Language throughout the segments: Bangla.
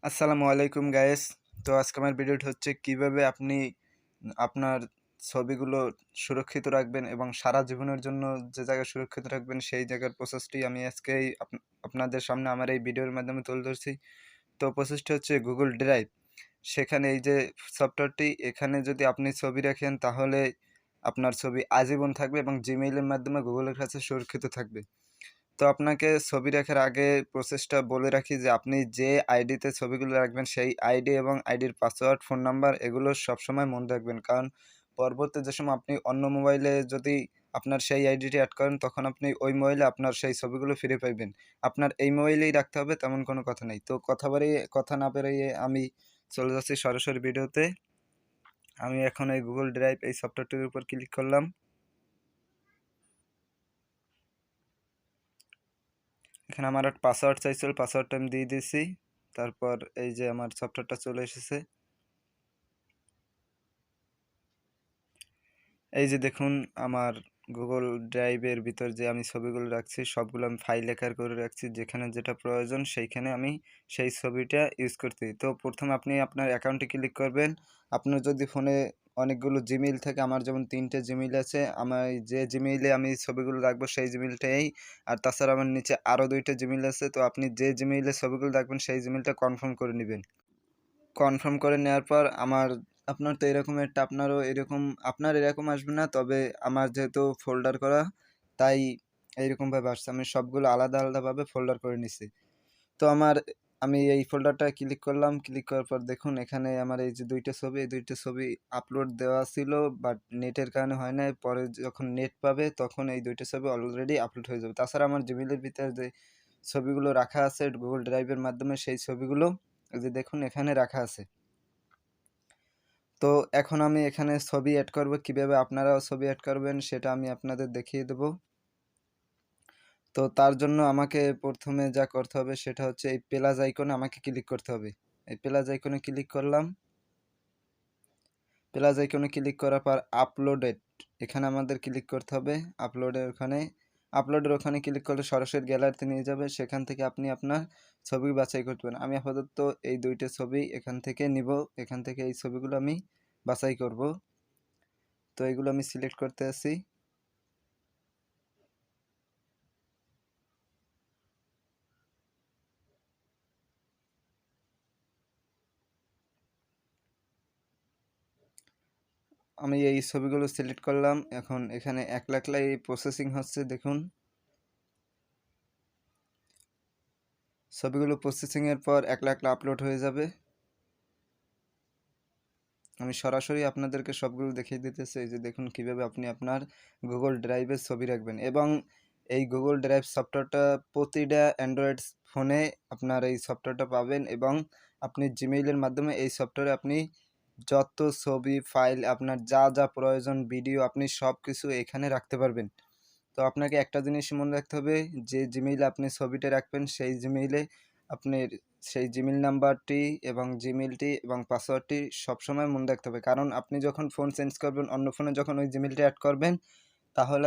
আসসালামু আলাইকুম গাইস। তো আজকে আমার ভিডিওটি হচ্ছে কিভাবে আপনি আপনার ছবিগুলো সুরক্ষিত রাখবেন এবং সারা জীবনের জন্য যে জায়গায় সুরক্ষিত রাখবেন সেই জায়গার প্রসেসটি আমি আজকে আপনাদের সামনে আমার এই ভিডিওর মাধ্যমে তুলে ধরছি। তো প্রসেসটি হচ্ছে গুগল ড্রাইভ। সেখানে এই যে সফটওয়্যারটি, এখানে যদি আপনি ছবি রাখেন তাহলে আপনার ছবি আজীবন থাকবে এবং জিমেইলের মাধ্যমে গুগলের কাছে সুরক্ষিত থাকবে। তো আপনাকে ছবি রাখার আগে প্রসেসটা বলে রাখি যে আপনি যে আইডিতে ছবিগুলো রাখবেন সেই আইডি এবং আইডির পাসওয়ার্ড, ফোন নাম্বার এগুলো সবসময় মনে রাখবেন। কারণ পরবর্তী যে সময় আপনি অন্য মোবাইলে যদি আপনার সেই আইডিটি অ্যাড করেন তখন আপনি ওই মোবাইলে আপনার সেই ছবিগুলো ফিরে পাইবেন। আপনার এই মোবাইলেই রাখতে হবে তেমন কোনো কথা নেই। তো কথা না বাড়িয়ে আমি চলে যাচ্ছি সরাসরি ভিডিওতে। আমি এখন এই গুগল ড্রাইভ এই সফটওয়্যারটির উপর ক্লিক করলাম। এখানে আমার একটা পাসওয়ার্ড চাইছিল, পাসওয়ার্ডটা আমি দিয়ে দিয়েছি। তারপর এই যে আমার সফটওয়্যারটা চলে এসেছে। এই যে দেখুন আমার গুগল ড্রাইভের ভিতর যে আমি ছবিগুলো রাখছি সবগুলো আমি ফাইল আকার করে রাখছি, যেখানে যেটা প্রয়োজন সেইখানে আমি সেই ছবিটা ইউজ করছি। তো প্রথমে আপনি আপনার অ্যাকাউন্টে ক্লিক করবেন। আপনার যদি ফোনে অনেকগুলো জিমেইল থাকে, আমার যেমন 3টে জিমেইল আছে, আমার যে জিমেইলে আমি ছবিগুলো রাখবো সেই জিমেইলটাই, আর তাছাড়া আমার নিচে আরও 2টা জিমেইল আছে। তো আপনি যে জিমেইলে ছবিগুলো রাখবেন সেই জিমেইলটা কনফার্ম করে নেবেন। কনফার্ম করে নেওয়ার পর আপনার তো এরকম একটা আপনার এরকম আসবে না, তবে আমার যেহেতু ফোল্ডার করা তাই এইরকমভাবে আসছে। আমি সবগুলো আলাদা আলাদাভাবে ফোল্ডার করে নিছি। তো আমি এই ফোল্ডারটা ক্লিক করলাম। ক্লিক করার পর দেখুন এখানে আমার এই যে 2টা ছবি, এই 2টা ছবি আপলোড দেওয়া ছিল, বাট নেটের কারণে হয় নাই। পরে যখন নেট পাবে তখন এই 2টা ছবি অলরেডি আপলোড হয়ে যাবে। তাছাড়া আমার জিমেইলের ভিতরে যে ছবিগুলো রাখা আছে গুগল ড্রাইভের মাধ্যমে সেই ছবিগুলো এই যে দেখুন এখানে রাখা আছে। তো এখন আমি এখানে ছবি অ্যাড করব। কিভাবে আপনারাও ছবি অ্যাড করবেন সেটা আমি আপনাদের দেখিয়ে দেব। তো তার জন্য আমাকে প্রথমে যা করতে হবে সেটা হচ্ছে এই প্লাস আইকনে আমাকে ক্লিক করতে হবে। এই প্লাস আইকনে ক্লিক করলাম। প্লাস আইকনে ক্লিক করার পর আপলোডেড এখানে আমাদের ক্লিক করতে হবে। আপলোডের ওখানে ক্লিক করলে সরাসরি গ্যালারিতে নিয়ে যাবে। সেখান থেকে আপনি আপনার ছবি বাছাই করতে পারেন। আমি আপাতত এই 2টা ছবি এখান থেকে নিব। এখান থেকে এই ছবিগুলো আমি বাছাই করব। তো এগুলো আমি সিলেক্ট করতে আছি। আমি এই ছবিগুলো সিলেক্ট করলাম। এখন এখানে 1 লাখ প্রসেসিং হচ্ছে। দেখুন ছবিগুলো প্রসেসিংয়ের পর 1 লাখ আপলোড হয়ে যাবে। আমি সরাসরি আপনাদেরকে সবগুলো দেখিয়ে দিতেছি। এই যে দেখুন কিভাবে আপনি আপনার গুগল ড্রাইভে ছবি রাখবেন। এবং এই গুগল ড্রাইভ সফটওয়্যারটা প্রতিটা অ্যান্ড্রয়েড ফোনে আপনার এই সফটওয়্যারটা পাবেন, এবং আপনি জিমেইলের মাধ্যমে এই সফটওয়্যারে আপনি যত ছবি ফাইল আপনার যা যা প্রয়োজন ভিডিও আপনি সব কিছু এখানে রাখতে পারবেন। তো আপনাকে একটা জিনিস মনে রাখতে হবে, যে জিমেইলে আপনি ছবিটা রাখবেন সেই জিমেইলে আপনার সেই জিমেইল নাম্বারটি এবং জিমেইলটি এবং পাসওয়ার্ডটি সবসময় মনে রাখতে হবে। কারণ আপনি যখন ফোন চেঞ্জ করবেন, অন্য ফোনে যখন ওই জিমেইলটা অ্যাড করবেন, তাহলে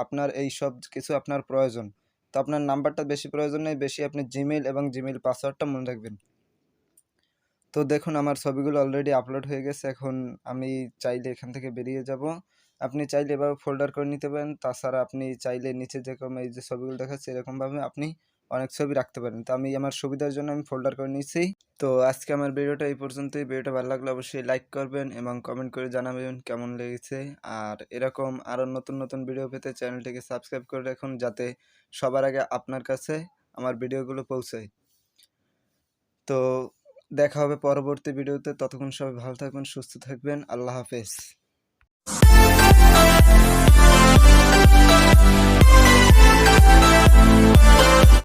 আপনার এই সব কিছু আপনার প্রয়োজন। তো আপনার নাম্বারটা বেশি প্রয়োজন নেই, বেশি আপনি জিমেইল এবং জিমেইল পাসওয়ার্ডটা মনে রাখবেন। তো দেখুন আমার ছবিগুলো অলরেডি আপলোড হয়ে গেছে। এখন আমি চাইলে এখান থেকে বেরিয়ে যাব। আপনি চাইলে এভাবে ফোল্ডার করে নিতে পারেন। তাছাড়া আপনি চাইলে নিচে যেরকম এই যে ছবিগুলো দেখাচ্ছে এরকমভাবে আপনি অনেক ছবি রাখতে পারেন। তো আমি আমার সুবিধার জন্য আমি ফোল্ডার করে নিয়েছি। তো আজকে আমার ভিডিওটা এই পর্যন্তই। ভিডিওটা ভালো লাগলে অবশ্যই লাইক করবেন এবং কমেন্ট করে জানাবেন কেমন লেগেছে। আর এরকম আরও নতুন নতুন ভিডিও পেতে চ্যানেলটিকে সাবস্ক্রাইব করে রাখুন, যাতে সবার আগে আপনার কাছে আমার ভিডিওগুলো পৌঁছায়। তো দেখা হবে পরবর্তী ভিডিওতে। ততক্ষণ সবাই ভালো থাকবেন, সুস্থ থাকবেন। আল্লাহ হাফেজ।